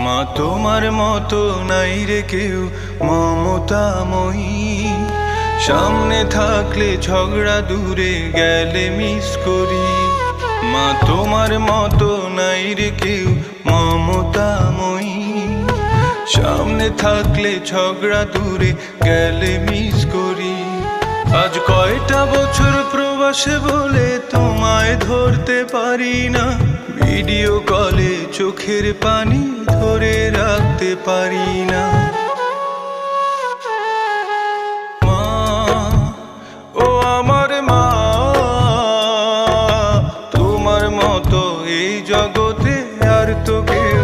মা তোমার মতো নাই রে কেউ মমতাময়ী, সামনে থাকলে ঝগড়া, দূরে গেলে মিস করি। মা তোমার মতো নাই রে কেউ মমতাময়ী, সামনে থাকলে ঝগড়া, দূরে গেলে মিস করি। আজ কয়টা বছর প্রবাসে বলে তোমায় ধরতে পারি না, ভিডিও কলে চোখের পানি ধরে রাখতে পারি না। মা, ও আমার মা, তোমার মতো এই জগতে আর তো কেউ